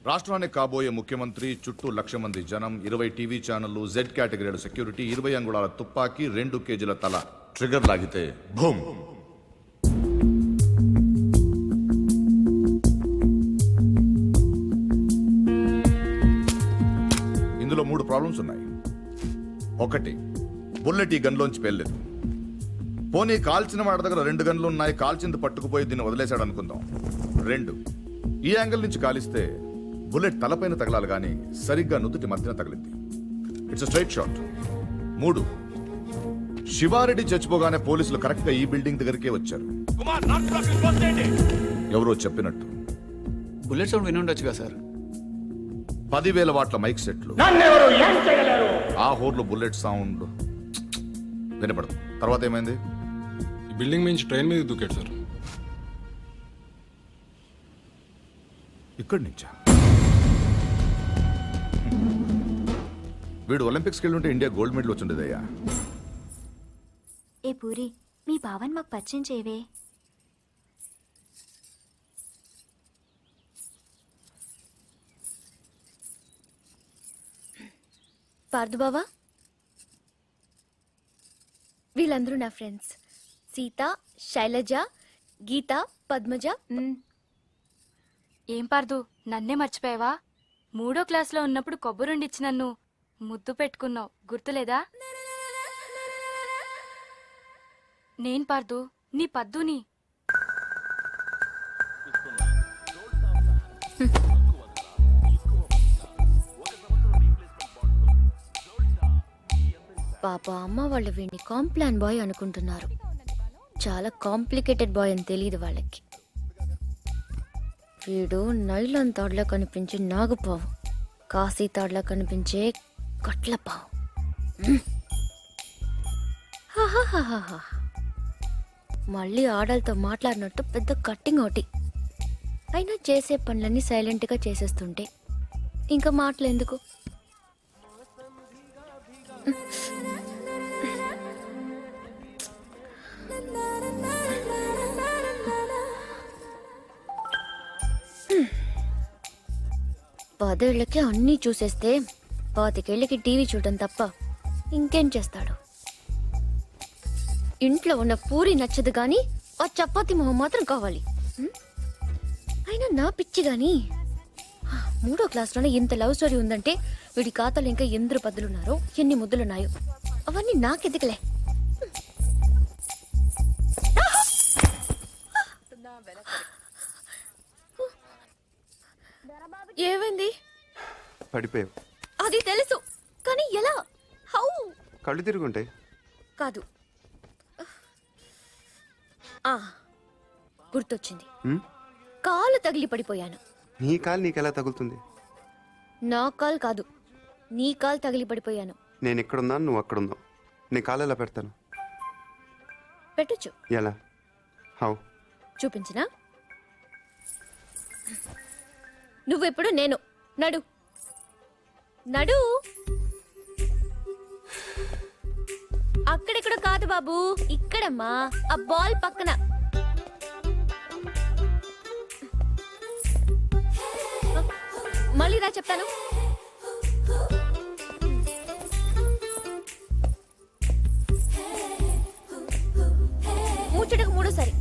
రాష్ట్రానికి కాబోయే ముఖ్యమంత్రి, చుట్టూ 1,00,000 మంది జనం, 20 టీవీ ఛానళ్లు, జెడ్ కేటగిరీల సెక్యూరిటీ, 20 అంగుళాల తుపాకీ, 2 కేజీల తల. ట్రిగర్ లాగితే భూమ్. ఇందులో 3 ప్రాబ్లమ్స్ ఉన్నాయి. 1, బుల్లెట్ ఈ గన్లోంచి పేర్లేదు. పోనీ కాల్చిన వాడి దగ్గర 2 గన్లు ఉన్నాయి, కాల్చింది పట్టుకుపోయి దీన్ని వదిలేశాడు అనుకుందాం. 2, ఈ యాంగిల్ నుంచి కాలిస్తే బుల్లెట్ తలపైన తగలాలి గాని సరిగ్గా నుదుటి మధ్యన తగిలింది. It's straight shot. 3, శివారెడ్డి చచ్చిపోగానే పోలీసులు కరెక్ట్ గా ఈ బిల్డింగ్ దగ్గరికే వచ్చారు. ఎవరో చెప్పినట్టు బుల్లెట్ సౌండ్ వినుండొచ్చుగా సార్. 10,000 వాట్ల మైక్ సెట్లు, ఆ హోర్లో బుల్లెట్ సౌండ్ వినపడదు. తర్వాత ఏమైంది? ఈ బిల్డింగ్ నుంచి ట్రైన్ మీద దూకాడు సార్. ఇక్కడి నుంచా? వీడు ఒలింపిక్స్కి వెళ్ళి ఉంటే ఇండియా గోల్డ్ మెడల్ వచ్చిండేదయ్యా. ఏ పూరి, మీ బావన్ మాకు పరిచయం చేయవే. పార్దు బావా, వీళ్ళందరూ నా ఫ్రెండ్స్. సీత, శైలజ, గీత, పద్మజ. ఏం పార్దు, నన్నే మర్చిపోయావా? 3వ క్లాస్లో ఉన్నప్పుడు కొబ్బరుండిచ్చి నన్ను ముద్దు పెట్టుకున్నావు, గుర్తులేదా? నేను పార్దు, నీ పద్దుని. పాప అమ్మ వాళ్ళు వీడిని కాంప్లాన్ బాయ్ అనుకుంటున్నారు. చాలా కాంప్లికేటెడ్ బాయ్ అని తెలియదు వాళ్ళకి. వీడు నైలాన్ తాడులా కనిపించే నాగుపావు, కాశీ తాడులా కనిపించే కట్లపావు. మళ్ళీ ఆడలతో మాట్లాడినట్టు పెద్ద కట్టింగ్ ఒకటి. అయినా చేసే పనులన్నీ సైలెంట్గా చేసేస్తుంటే ఇంకా మాటలు ఎందుకు? పదేళ్లకి అన్నీ చూసేస్తే 25 ఏళ్ళకి టీవీ చూడటం తప్ప ఇంకేం చేస్తాడు? ఇంట్లో ఉన్న పూరి నచ్చదు గాని ఆ చపాతి మొహం మాత్రం కావాలి. అయినా నా పిచ్చి గాని 3వ క్లాస్లోనే ఇంత లవ్ స్టోరీ ఉందంటే వీడి ఖాతాలో ఇంకా ఎందరు పద్దులున్నారో, ఎన్ని ముద్దులున్నాయో అవన్నీ నాకెదికలే. ఏమైంది? పడిపోయావు. అది తెలుసు, కానీ ఎలా? హౌ? కళ్ళు తిరుగుంటాయి. కాదు, గుర్తొచ్చింది. కాలు తగిలి పడిపోయాను. నీ కాలు నీకెలా తగులుతుంది? నా కాలు కాదు, నీ కాలు తగిలి పడిపోయాను. నేను ఎక్కడున్నాను, నువ్వు అక్కడున్నావు. నీ కాలు ఎలా పెడతాను? పెట్టొచ్చు. ఎలా? హౌ? చూపించినా? నువ్వెప్పుడు నేను. నడు నడు. అక్కడెక్కడ కాదు బాబు, ఇక్కడమ్మా, ఆ బాల్ పక్కన. మళ్ళీ రా చెప్తాను. ముచ్చటకు 3సారి.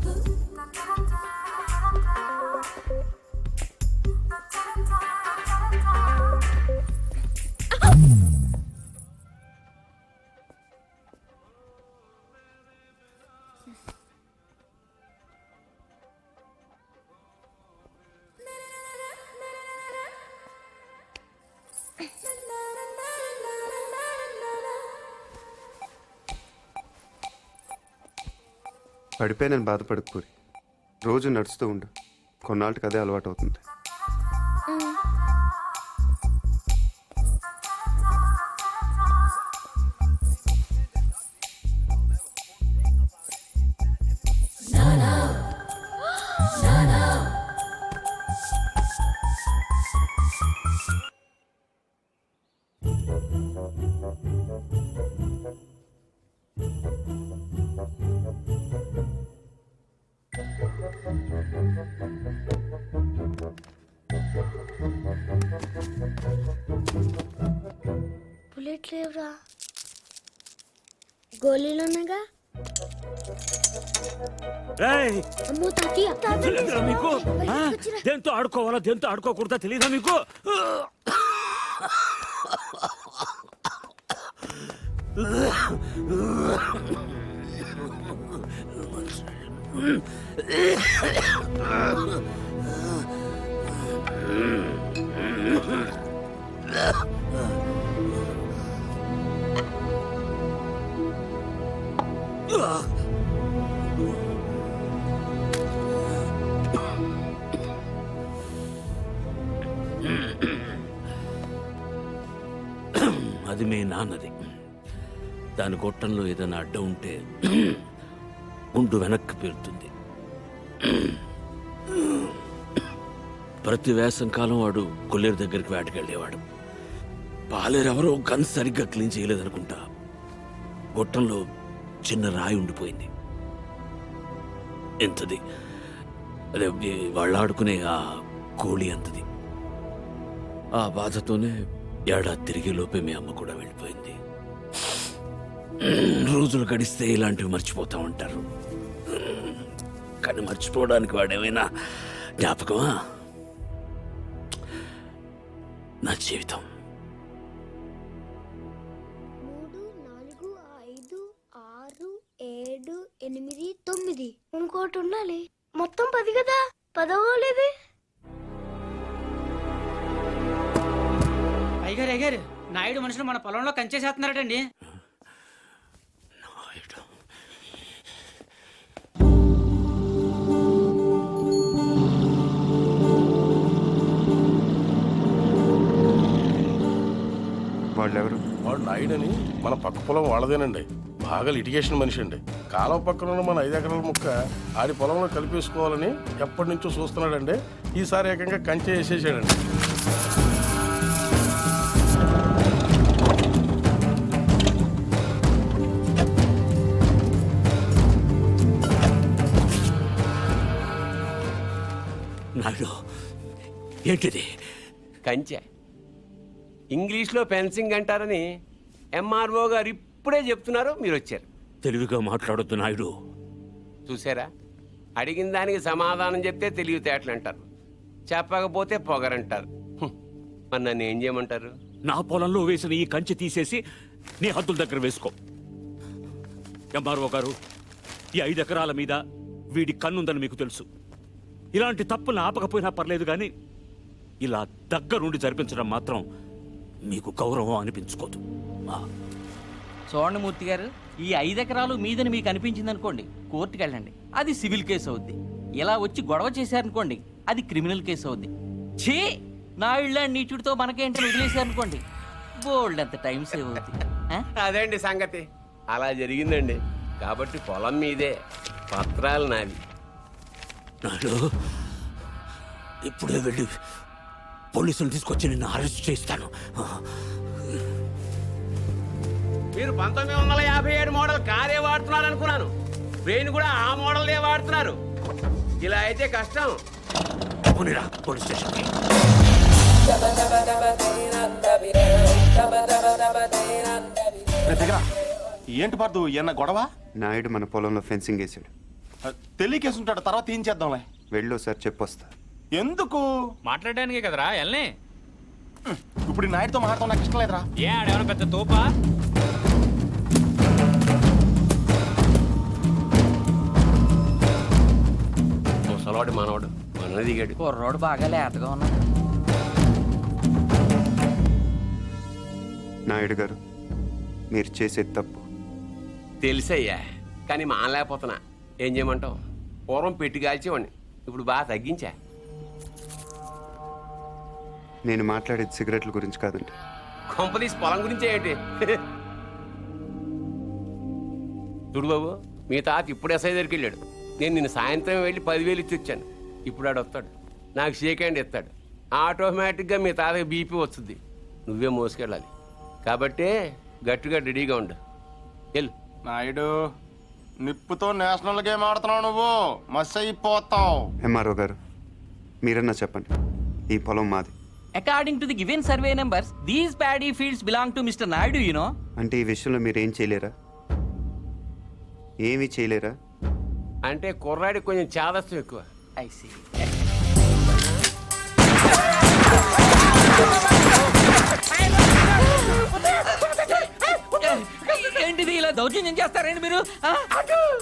పడిపోయి నేను బాధపడకు పూరి. రోజు నడుస్తూ ఉండు, కొన్నాళ్ళకి అదే అలవాటు అవుతుంది. కనిపించట్లేవురా. గోళీలు ఉన్నాగా. రేయ్, అమ్మో తాతయ్య, తెలియదురా మీకు ఆ? దేంతో ఆడుకోవాలా దేంతో ఆడుకోకూడదా తెలియదా మీకు? అది మీ నాన్నది. దాని గొట్టంలో ఏదైనా అడ్డం ఉంటే గుండు వెనక్కి పేరుతుంది. ప్రతి వేసంకాలం వాడు కొల్లేరు దగ్గరికి వేటకెళ్ళేవాడు. పాలేరెవరో గన్ సరిగ్గా క్లీన్ చేయలేదనుకుంటా. గొట్టంలో చిన్న రాయి ఉండిపోయింది. ఎంతది? అదే వాళ్ళు ఆడుకునే ఆ కోళి అంతది. ఆ బాధతోనే ఏడాది తిరిగే లోపే మీ అమ్మ కూడా వెళ్ళిపోయింది. రోజులు గడిస్తే ఇలాంటివి మర్చిపోతా ఉంటారు. కానీ మర్చిపోవడానికి వాడేమైనా జ్ఞాపకమా? నా జీవితం. 3, 4, 5, 6, 7, 8, 9. ఇంకోటి ఉండాలి. మొత్తం 10 కదా. 10 అయ్యగారు నాయుడు మనుషులు మన పొలంలో కంచేసేస్తున్నారటండి. వాళ్ళెవరు? వాడు నాయుడని మన పక్క పొలం వాళ్ళదేనండి. బాగా లిటిగేషన్ మనిషి అండి. కాలువ పక్కన ఉన్న మన 5 ఎకరాల ముక్క ఆడి పొలంలో కలిపేసుకోవాలని ఎప్పటి నుంచో చూస్తున్నాడండి. ఈసారి ఏకంగా కంచె వేసేసాడండి. నాయుడు, ఏంటిది? కంచె ఇంగ్లీష్లో ఫెన్సింగ్ అంటారని ఎంఆర్ఓ గారు ఇప్పుడే చెప్తున్నారు. మీరు వచ్చారు. తెలివిగా మాట్లాడొద్దు నాయుడు. చూసారా, అడిగిన దానికి సమాధానం చెప్తే తెలివితేటలు అంటారు, చెప్పకపోతే పొగరంటారు. మరి నన్ను ఏం చేయమంటారు? నా పొలంలో వేసిన ఈ కంచె తీసేసి నీ హద్దుల దగ్గర వేసుకో. ఎంఆర్ఓ గారు, ఈ 5 ఎకరాల మీద వీడి కన్నుందని మీకు తెలుసు. ఇలాంటి తప్పులు ఆపకపోయినా పర్లేదు, కానీ ఇలా దగ్గరుండి జరిపించడం మాత్రం మీకు గౌరవం అనిపించుకోదు. చూడండి మూర్తి గారు, ఈ 5 ఎకరాలు మీదని మీకు అనిపించింది అనుకోండి, కోర్టుకి వెళ్ళండి, అది సివిల్ కేసు అవుద్ది. ఇలా వచ్చి గొడవ చేశారనుకోండి, అది క్రిమినల్ కేసు అవుద్ది. ఛీ, నా ఇళ్ళ నీచుడితో మనకేంటని వదిలేశారనుకోండి, బోల్డ్ అంత టైం సేవ్ అవుద్ది. అదేండి సంగతి. అలా జరిగిందండి. కాబట్టి పొలం మీదే, పత్రాలు నావి. నాయుడు, ఇప్పుడే వెళ్ళి పోలీసులు తీసుకొచ్చి నిన్ను అరెస్ట్ చేస్తాను. మీరు 1957 మోడల్ కారే వాడుతున్నారు అనుకున్నాను. బ్రెయిన్ కూడా ఆ మోడల్నే వాడుతున్నారు. ఇలా అయితే కష్టం. పోనీరా పోలీస్ స్టేషన్కి. ఏంటి పర్దు ఏమన్నా గొడవ? నాయుడు మన పొలంలో ఫెన్సింగ్ వేసాడు. తెలియకేసుంటాడు, తర్వాత ఏం చేద్దాంలే. వెళ్ళు సార్, చెప్పొస్తా. ఎందుకు? మాట్లాడడానికే కదరా ఎల్నే. ఇప్పుడు ఈ నాయుడుతో మాట్లాడతాం నాకు ఇష్టం లేదురా. ఏ ఆడేమన్నా పెద్ద తోపా? ముసలాడు మనవాడు మన దిగాడు. కుర్రోడు బాగా లేతగా ఉన్నాడు. నాయుడు గారు, మీరు చేసేది తప్పు. తెలుసయ్యా, కానీ మానలేకపోతున్నా. ఏం చేయమంటావు? పూర్వం పెట్టి కాల్చేవాడిని, ఇప్పుడు బాగా తగ్గించా. నేను మాట్లాడేది సిగరెట్ల గురించి కాదండి. కొంపదీసి పొలం గురించే ఏంటి? చూడు బాబు, మీ తాత ఇప్పుడు ఎస్ఐ దగ్గరికి వెళ్ళాడు. నేను నిన్ను సాయంత్రం వెళ్ళి 10,000 ఇచ్చి వచ్చాను. ఇప్పుడు ఆడు వస్తాడు, నాకు షేక్ హ్యాండ్ ఇస్తాడు. ఆటోమేటిక్గా మీ తాతకి బీపీ వస్తుంది. నువ్వే మోసుకెళ్ళాలి. కాబట్టి గట్టిగా రెడీగా ఉండు. వెళ్ళు. నాయుడు, నిప్పుతో నేషనల్ గేమ్ ఆడుతున్నావు నువ్వు, మస్ అయిపోతావు. ఎంఆర్ఓ గారు, మీరన్నా చెప్పండి, ఈ పొలం మాది. According to the given survey numbers, these paddy fields belong to Mr. Naidu, you know. అంటే ఈ విషయంలో మీరు ఏం చేయలేరా? ఏమీ చేయలేరా? అంటే కుర్రాడికి కొంచెం చాదస్తం ఎక్కువ. I see. ఏంటిది ఇలా దౌర్జన్యం చేస్తారండి మీరు?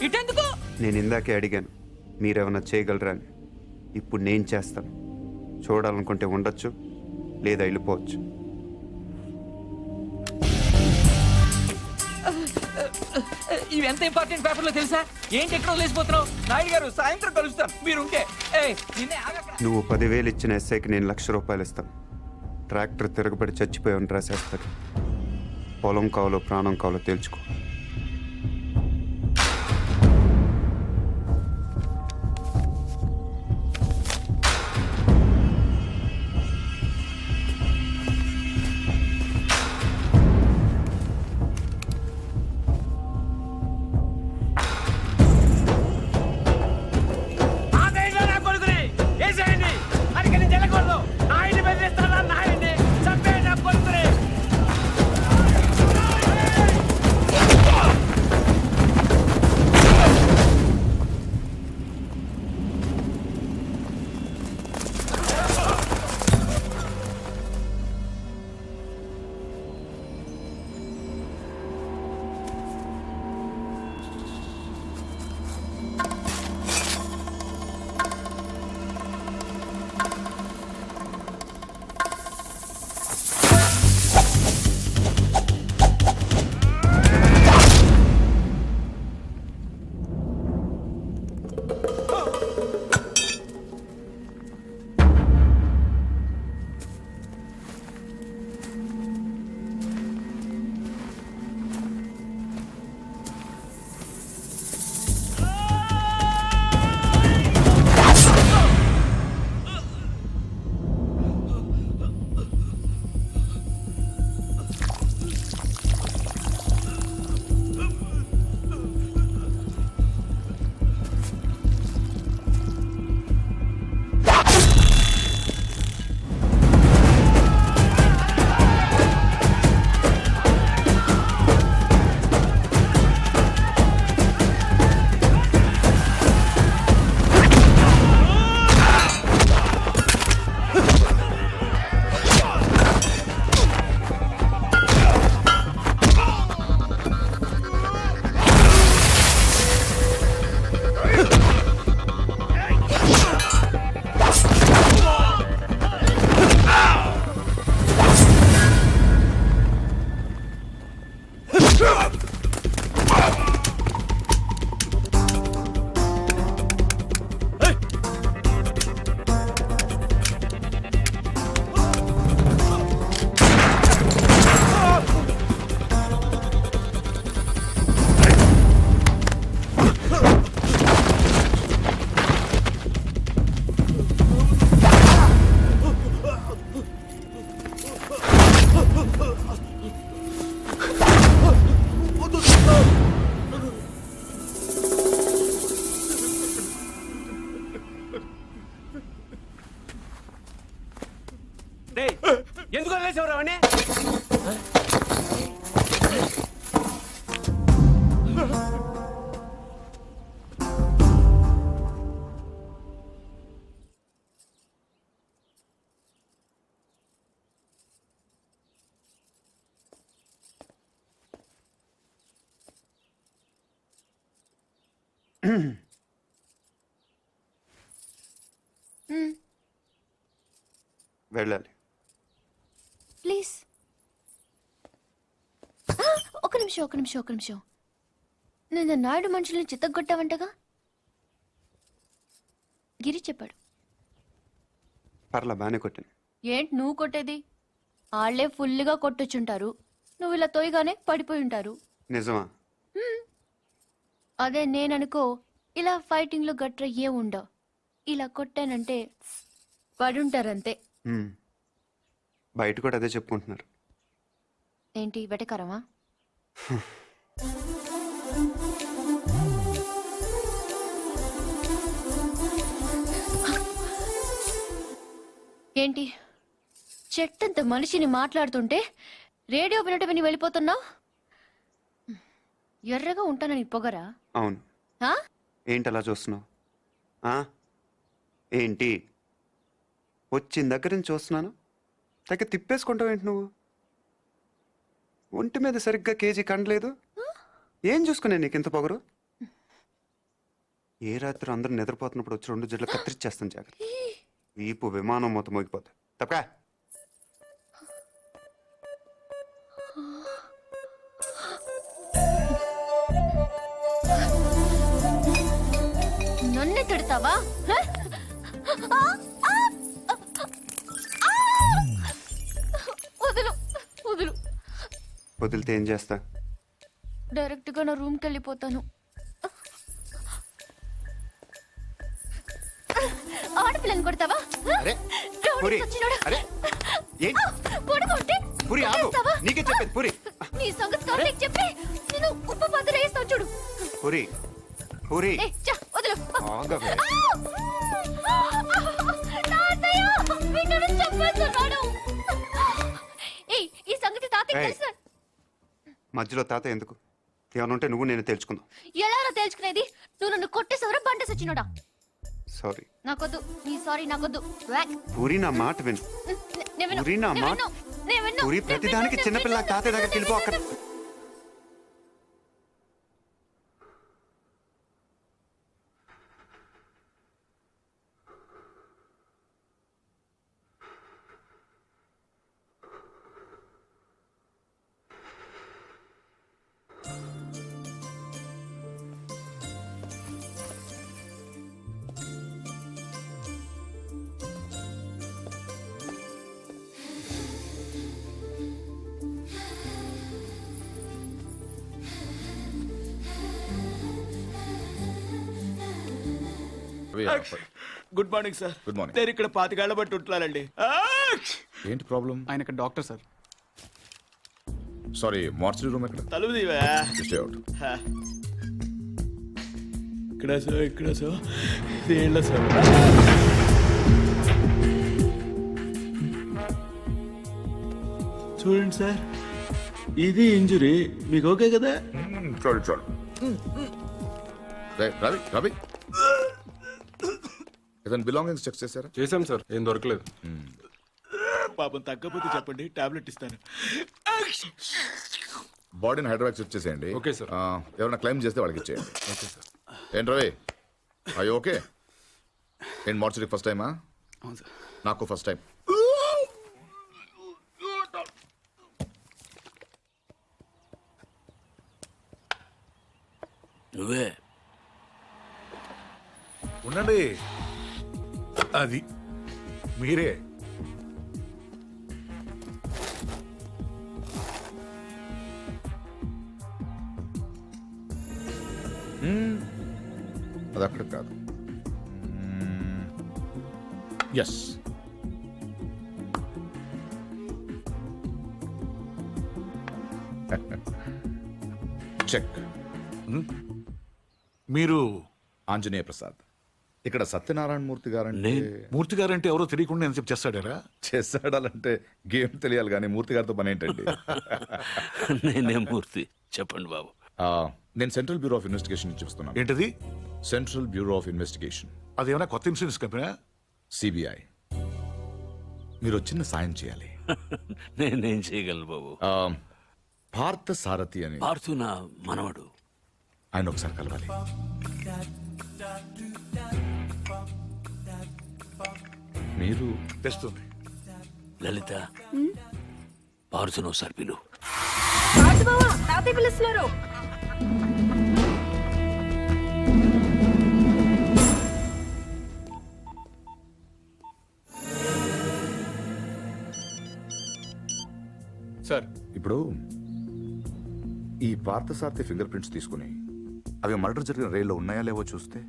ఇటెందుకు? నేను ఇందాకే అడిగాను మీరేమన్నా చేయగలరా అని. ఇప్పుడు నేను చేస్తాను. చూడాలనుకుంటే ఉండొచ్చు, లేదా వెళ్ళిపోవచ్చు. ఇవి ఎంత ఇంపార్టెంట్ పేపర్లో తెలుసా? ఏంటి ఎక్కడ వదిలేసిపోతున్నావు? నాయుడు గారు సాయంత్రం కలుస్తాను మీరుంటే. నిన్నే ఆగక్కడ. నువ్వు 10,000 ఇచ్చిన ఎస్ఐకి నేను ₹1,00,000 ఇస్తాను. ట్రాక్టర్ తిరగబడి చచ్చిపోయామని రాసేస్తాడు. పొలం కావాలో ప్రాణం కావాలో తేల్చుకో. ఎందుకు వదిలేసేవారు అవన్నీ? వెళ్ళాలి. ప్లీజ్. ఒక నిమిషం. నేను నాయుడు మనుషుల్ని చిత్తగొట్టావంటగా? గిరి చెప్పాడు. పర్లా బాగానే కొట్టాను. ఏంటి నువ్వు కొట్టేది? వాళ్ళే ఫుల్గా కొట్టొచ్చుంటారు. నువ్వు ఇలా తోయగానే పడిపోయి ఉంటారు. నిజమా? అదే నేననుకో ఇలా ఫైటింగ్లో గట్ర ఏ ఉండవు. ఇలా కొట్టానంటే పడుంటారంతే. బయట కూడా అదే చెప్పుకుంటున్నారు. ఏంటి వెటకరమా? ఏంటి చెట్టంత మనిషిని మాట్లాడుతుంటే రేడియో వినట విని వెళ్ళిపోతున్నావు. ఎర్రగా ఉంటానని పొగరా? అవును. ఆ? ఏంటి అలా చూస్తున్నావు? ఏంటి వచ్చిన దగ్గర నుంచి చూస్తున్నాను, దగ్గర తిప్పేసుకుంటావు ఏంటి నువ్వు? ఒంటి మీద సరిగ్గా కేజీ కండలేదు. ఏం చూసుకునే నీకు ఇంత పొగరు? ఏ రాత్రి అందరూ నిద్రపోతున్నప్పుడు వచ్చి 2 జడ్లు కత్తిరిచ్చేస్తాను జాగ్రత్త. వీపు విమానం మొత్తం మోగిపోతుంది. తప్పకా నన్నే తిడతావా? వదులు వదులు. వదిలితే ఏం చేస్తా? డైరెక్ట్ గా నా రూమ్కి వెళ్ళిపోతాను. ఆడపిల్లని కొడతావా? అరే రౌడీ పూరి, సచ్చినోడా. అరే ఏంటి కొడుకుంటే పూరి ఆగు. కొట్టేస్తావా? నీకే చెప్పేది పూరి. నీ సంగతి కార్తీక్ చెప్పి నేను ఉప్పు పాత్ర వేస్తావు చూడు. పూరి పూరి ఏ, చా, వదులు. ఆగవే. తాతయ్య, వీడు చంపేస్తున్నాడు. ఏయ్, ఈ సంగతి తాతయ్య ఏయ్. తెలుసా? మధ్యలో తాత ఎందుకు? ఏమైనా ఉంటే నువ్వు నేను తెలుసుకుందాం. ఎలారా తెలుసుకునేది? నువ్వు నన్ను కొట్టేసావరా బండ సచ్చినోడా? సారీ నాకొద్దు, నీ సారీ నాకొద్దు. వ్యాక్. పూరి, నా మాట విను. నేను విన్ను, పూరి, నా నేను మాట విన్ను, నేను విన్ను, పూరి, నేను ప్రతిదానికి విన్ను, చిన్నపిల్ల నేను తాతయ్య దగ్గరికి వెళ్ళిపో. అక్కడ విన్ను. Good morning sir. Good morning. నేను ఇక్కడ 25 ఏళ్ల బట్టి ఉంటున్నానండి. ఏంటి ప్రాబ్లం? ఆయన ఇక్కడ doctor sir. Sorry, mortuary room ఎక్కడ? తలుపు తీవా. Stay out. ఇక్కడ సార్, ఇక్కడ సార్, ఇదేళ్ళ సార్. చూడండి సార్, ఇది ఇంజురీ. మీకు ఓకే కదా? చాలు చాలు. రవి రవి, ఇతని బిలాంగింగ్స్ చెక్ చేశారా? చేశాం సార్, ఏం దొరకలేదు. పాపం తగ్గపోతే చెప్పండి, టాబ్లెట్ ఇస్తాను. బాడీని హైదరాబాద్ షిఫ్ట్ చేసేయండి. Okay sir. ఎవరైనా క్లైమ్ చేస్తే వాళ్ళకి ఇచ్చేయండి. Okay sir. ఏంటి రవి, అయ్యో ఓకే. ఏంటి మార్చరీ ఫస్ట్ టైమా? అవును సార్. నాకు ఫస్ట్ టైం. నువ్వే ఉండండి, అది మీరే. అది అక్కడ కాదు. Yes, check. మీరు ఆంజనేయ ప్రసాద్. ఇక్కడ సత్యనారాయణ మూర్తి గారంటే మూర్తి గారంటే ఎవరో తెలియకుండా నేను చెప్పి చేస్తాడారా? చేస్తాడాలంటే గేమ్ తెలియాలి కానీ మూర్తి గారితో పని ఏంటండి? నేనే మూర్తి. చెప్పండి బాబు. నేను సెంట్రల్ బ్యూరో ఆఫ్ ఇన్వెస్టిగేషన్ నుంచి వస్తున్నాను. ఏంటది? సెంట్రల్ బ్యూరో ఆఫ్ ఇన్వెస్టిగేషన్, అదేమైనా కొత్త ఇన్సూరెన్స్ కంపెనీ? సిబిఐ. మీరు చిన్న సాయం చేయాలి. నేనేం చేయగలను బాబు? పార్థ సారథి అని పార్థు నా మనవడు. ఆయన ఒకసారి కలవాలి. మీరు తెస్తుంది. లలిత, పార్థును ఒకసారి పిలు. తాతయ్య పిలుస్తున్నారు. సార్, ఇప్పుడు ఈ పార్థసారథి ఫింగర్ ప్రింట్స్ తీసుకుని అవి మర్డర్ జరిగిన రైల్లో ఉన్నాయా లేవో చూస్తే.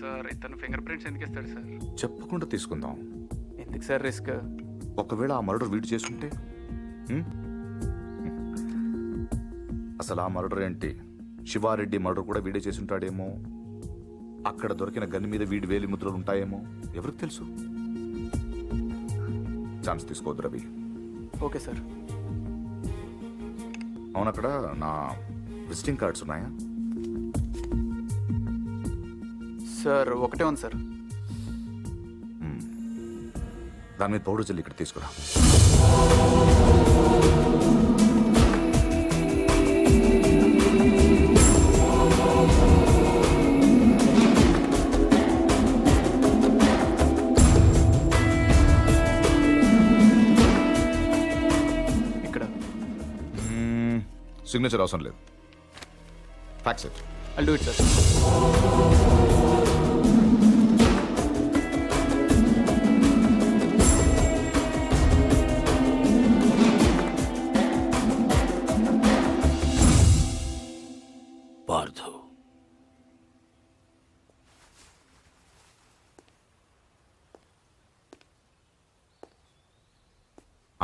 సార్, ఇతను ఫింగర్ ప్రింట్స్ ఎందుకు ఇస్తాడు సార్? చెప్పకుండా తీసుకుందాం. ఎందుకు సార్ రిస్క్? ఒకవేళ ఆ మర్డర్ వీడు చేసుకుంటే అసలు ఆ మర్డర్ ఏంటి, శివారెడ్డి మర్డర్ కూడా వీడే చేసి ఉంటాడేమో. అక్కడ దొరికిన గన్ మీద వీడి వేలి ముద్రలు ఉంటాయేమో, ఎవరికి తెలుసు. ఛాన్స్ తీసుకోవద్దు రవి. Okay sir. అవును, అక్కడ నా విజిటింగ్ కార్డ్స్ ఉన్నాయా? సార్ ఒకటే ఉంది సార్. దాని మీద పౌడర్ జల్లి ఇక్కడ తీసుకురా. ఇక్కడ సిగ్నేచర్ అవసరం లేదు. Fax it. I'll do it sir. Bhargav,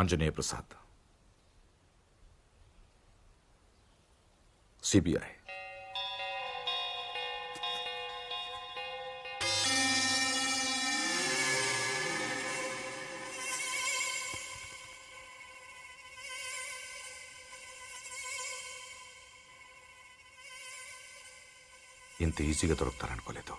Anjaneya Prasad, CBI. ఇంత ఈజీగా దొరుకుతారనుకోలేదు.